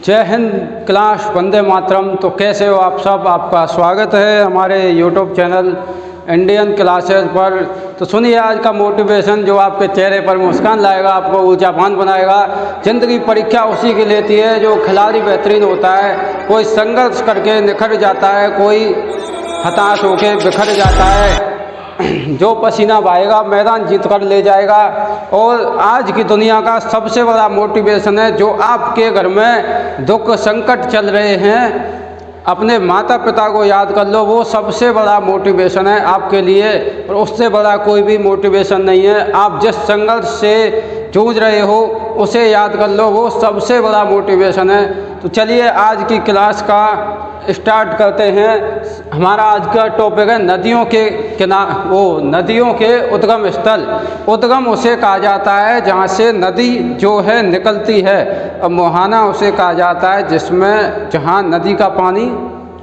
जय हिंद क्लास वंदे मातरम। तो कैसे हो आप सब? आपका स्वागत है हमारे यूट्यूब चैनल इंडियन क्लासेस पर। तो सुनिए आज का मोटिवेशन जो आपके चेहरे पर मुस्कान लाएगा, आपको ऊर्जावान बनाएगा। ज़िंदगी परीक्षा उसी की लेती है जो खिलाड़ी बेहतरीन होता है। कोई संघर्ष करके निखर जाता है, कोई हताश होकर बिखर जाता है। जो पसीना बहाएगा मैदान जीत कर ले जाएगा। और आज की दुनिया का सबसे बड़ा मोटिवेशन है जो आपके घर में दुख संकट चल रहे हैं, अपने माता पिता को याद कर लो। वो सबसे बड़ा मोटिवेशन है आपके लिए, और उससे बड़ा कोई भी मोटिवेशन नहीं है। आप जिस संघर्ष से जूझ रहे हो उसे याद कर लो, वो सबसे बड़ा मोटिवेशन है। तो चलिए आज की क्लास का स्टार्ट करते हैं। हमारा आज का टॉपिक है नदियों के नदियों के उद्गम स्थल। उद्गम उसे कहा जाता है जहाँ से नदी जो है निकलती है, और मुहाना उसे कहा जाता है जहाँ नदी का पानी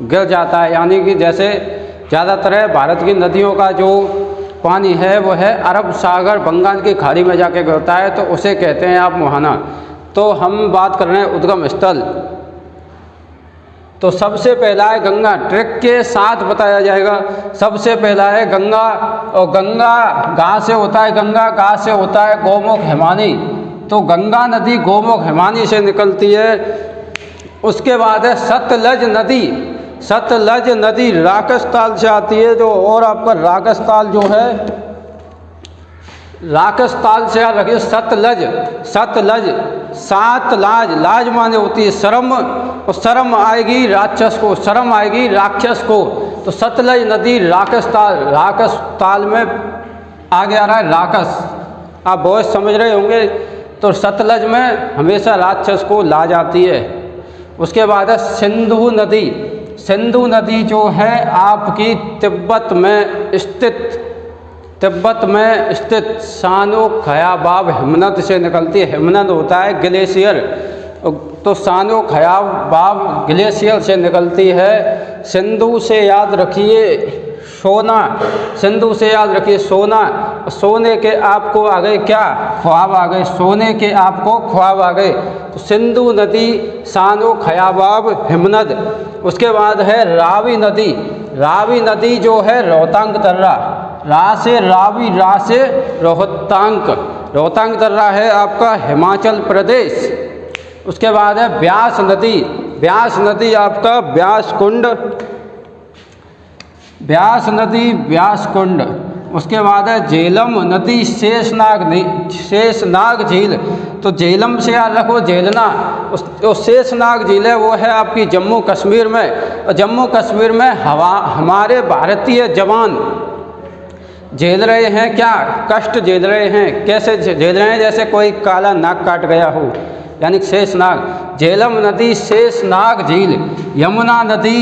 गिर जाता है। यानी कि जैसे ज़्यादातर भारत की नदियों का जो पानी है वो है अरब सागर बंगाल की खाड़ी में जाके गिरता है, तो उसे कहते हैं आप मुहाना। तो हम बात कर रहे हैं उद्गम स्थल। तो सबसे पहला है गंगा। ट्रिक के साथ बताया जाएगा। सबसे पहला है गंगा, और गंगा गा से होता है गंगा, गा से होता है गोमुख हिमानी। तो गंगा नदी गोमुख हिमानी से निकलती है। उसके बाद है सतलज नदी। सतलज नदी राकसताल से आती है, जो और आपका राकसताल जो है राकसताल से याद रखिए। सतलज, सतलज, सात लाज, लाज माने होती है शर्म, और शर्म आएगी राक्षस को, शर्म आएगी राक्षस को। तो सतलज नदी राकसताल, राकसताल में आगे आ रहा है राकस। आप बहुत समझ रहे होंगे। तो सतलज में हमेशा राक्षस को लाज आती है। उसके बाद है सिंधु नदी। सिंधु नदी जो है आपकी तिब्बत में स्थित सानो खयाबाब हिमनद से निकलती है। हिमनद होता है ग्लेशियर, तो सानो खयाबाब ग्लेशियर से निकलती है। सिंधु से याद रखिए सोना, सिंधु से याद रखिए सोना। सोने के आपको आ गए क्या? ख्वाब आ गए। सोने के आपको ख्वाब आ गए। तो सिंधु नदी, सानो खयाबाब हिमनद। उसके बाद है रावी नदी। रावी नदी जो है रोहतांग दर्रा, रा से रावी, रा से रोहतांग। रोहतांग दर्रा है आपका हिमाचल प्रदेश। उसके बाद है ब्यास नदी। ब्यास नदी आपका ब्यास कुंड, ब्यास नदी ब्यास कुंड। उसके बाद है झेलम नदी, शेषनाग झील। तो झेलम से याद रखो झेलना। जो शेषनाग झील है वो है आपकी जम्मू कश्मीर में। और जम्मू कश्मीर में हमारे भारतीय जवान झेल रहे हैं क्या? कष्ट झेल रहे हैं। कैसे झेल रहे हैं? जैसे कोई काला नाग काट गया हो, यानी शेषनाग। झेलम नदी, शेषनाग झील। यमुना नदी,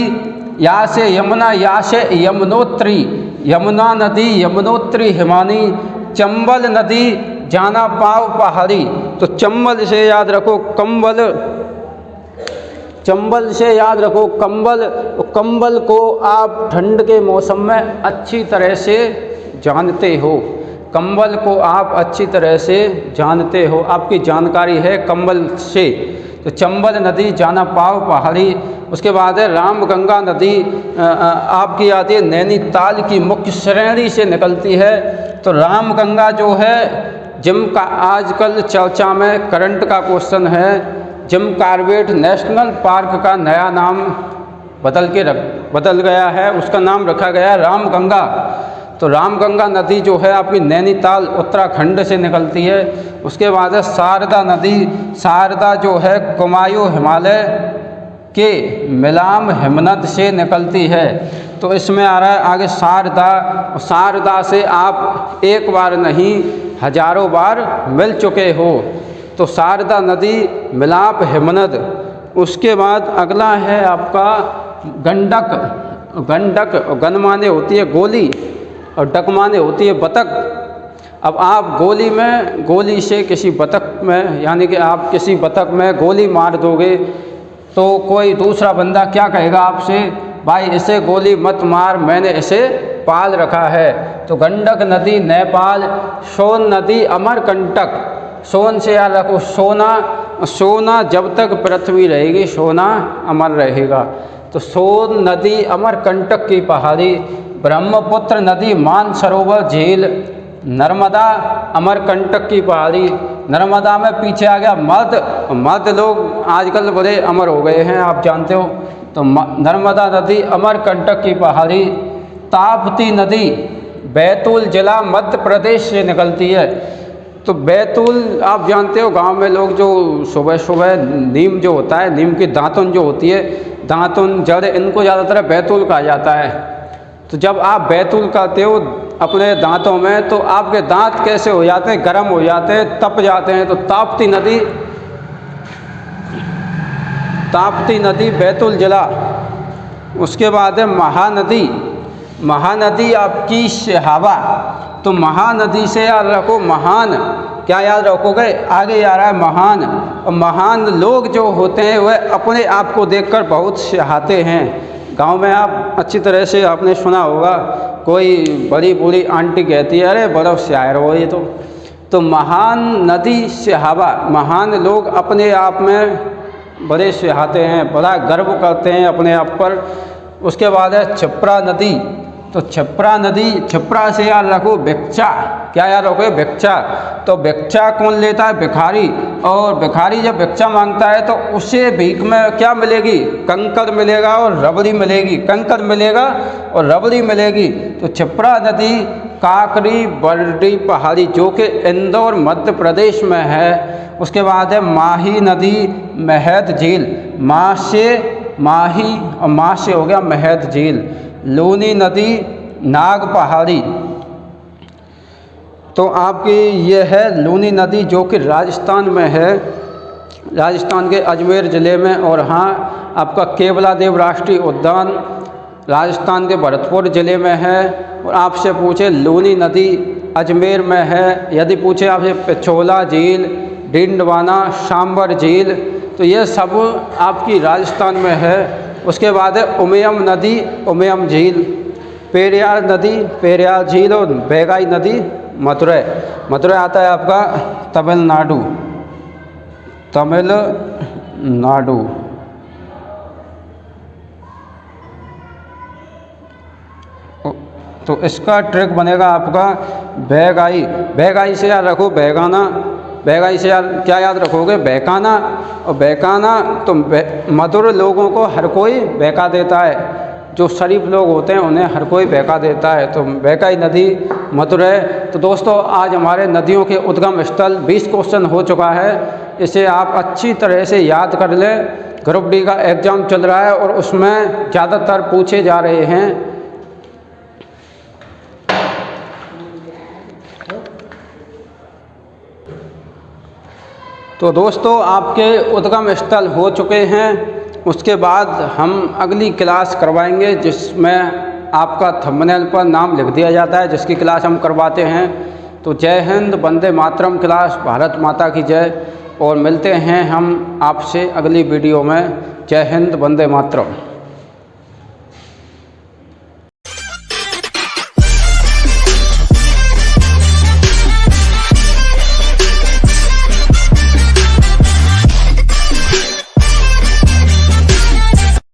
या से यमुना, या से यमुनोत्री। यमुना नदी यमुनोत्री हिमानी। चंबल नदी जाना पाव पहाड़ी। तो चंबल से याद रखो कंबल, चंबल से याद रखो कंबल। कंबल को आप ठंड के मौसम में अच्छी तरह से जानते हो। कंबल को आप अच्छी तरह से जानते हो, आपकी जानकारी है कंबल से। तो चंबल नदी जाना पाव पहाड़ी। उसके बाद है रामगंगा नदी, आपकी आती है नैनीताल की मुख्य श्रेणी से निकलती है। तो रामगंगा जो है जिम का आजकल चर्चा में करंट का क्वेश्चन है। जिम कॉर्बेट नेशनल पार्क का नया नाम बदल गया है, उसका नाम रखा गया है रामगंगा। तो रामगंगा नदी जो है आपकी नैनीताल उत्तराखंड से निकलती है। उसके बाद है शारदा नदी। शारदा जो है कुमायूं हिमालय के मिलाम हिमनद से निकलती है। तो इसमें आ रहा है आगे शारदा। शारदा से आप एक बार नहीं हजारों बार मिल चुके हो। तो शारदा नदी, मिलाप हिमनद। उसके बाद अगला है आपका गंडक। गंडक, गन माने होती है गोली, और डक माने होती है बतख। अब आप गोली से किसी बतख में, यानी कि आप किसी बतख में गोली मार दोगे तो कोई दूसरा बंदा क्या कहेगा आपसे? भाई इसे गोली मत मार, मैंने इसे पाल रखा है। तो गंडक नदी नेपाल। सोन नदी अमरकंटक। सोन से याद रखो सोना, सोना जब तक पृथ्वी रहेगी सोना अमर रहेगा। तो सोन नदी अमरकंटक की पहाड़ी, ब्रह्मपुत्र नदी मानसरोवर झील, नर्मदा अमरकंटक की पहाड़ी। नर्मदा में पीछे आ गया मर्द लोग आजकल बड़े अमर हो गए हैं, आप जानते हो। तो नर्मदा नदी अमरकंटक की पहाड़ी। ताप्ती नदी बैतूल जिला मध्य प्रदेश से निकलती है। तो बैतूल आप जानते हो, गांव में लोग जो सुबह सुबह नीम जो होता है, नीम की दातुन जो होती है, दातुन जड़, इनको ज़्यादातर बैतूल कहा जाता है। तो जब आप बैतूल करते हो अपने दांतों में, तो आपके दांत कैसे हो जाते हैं, गर्म हो जाते हैं, तप जाते हैं। तो ताप्ती नदी बैतूल जिला। उसके बाद है महानदी आपकी सिहावा। तो महानदी से याद रखो, महान क्या याद रखोगे, आगे आ रहा है महान। और महान लोग जो होते हैं वह अपने आप को देखकर बहुत सिहाते हैं। गांव में आप अच्छी तरह से आपने सुना होगा, कोई बड़ी बूढ़ी आंटी कहती है, अरे बड़ा शायर हो ये तो महान नदी सिहावा। महान लोग अपने आप में बड़े सिहाते हैं, बड़ा गर्व करते हैं अपने आप पर। उसके बाद है क्षिप्रा नदी। तो क्षिप्रा से याद रखो भिक्षा। क्या याद रखो, भिक्षा। तो भिक्षा कौन लेता है, भिखारी। और भिखारी जब भिक्षा मांगता है तो उसे भीख में क्या मिलेगी, कंकड़ मिलेगा और रबड़ी मिलेगी। कंकड़ मिलेगा और रबड़ी मिलेगी। तो क्षिप्रा नदी काकरी बर्डी पहाड़ी, जो कि इंदौर मध्य प्रदेश में है। उसके बाद है माही नदी महद झील। माही और माँ से हो गया महद झील। लूनी नदी नाग पहाड़ी। तो आपकी ये है लूनी नदी, जो कि राजस्थान में है, राजस्थान के अजमेर ज़िले में। और हाँ, आपका केवला देव राष्ट्रीय उद्यान राजस्थान के भरतपुर ज़िले में है। और आपसे पूछे लूनी नदी अजमेर में है। यदि पूछे आपसे पिछोला झील, डिंडवाना, सांबर झील, तो ये सब आपकी राजस्थान में है। उसके बाद है उमियम नदी, उमियम झील। पेरियार नदी, पेरियार झील। और बैगाई नदी मदुरै आता है आपका तमिलनाडु। तो इसका ट्रिक बनेगा आपका बैगाई से याद रखो बैगाना। बैगाई से क्या याद रखोगे, बहकाना। और बहकाना तो मधुर लोगों को हर कोई बहका देता है, जो शरीफ लोग होते हैं उन्हें हर कोई बहका देता है। तो बैगाई नदी मदुरै। तो दोस्तों, आज हमारे नदियों के उद्गम स्थल 20 क्वेश्चन हो चुका है। इसे आप अच्छी तरह से याद कर लें। ग्रुप डी का एग्ज़ाम चल रहा है और उसमें ज़्यादातर पूछे जा रहे हैं। तो दोस्तों, आपके उद्गम स्थल हो चुके हैं। उसके बाद हम अगली क्लास करवाएंगे, जिसमें आपका थंबनेल पर नाम लिख दिया जाता है, जिसकी क्लास हम करवाते हैं। तो जय हिंद, वंदे मातरम क्लास, भारत माता की जय। और मिलते हैं हम आपसे अगली वीडियो में। जय हिंद, वंदे मातरम।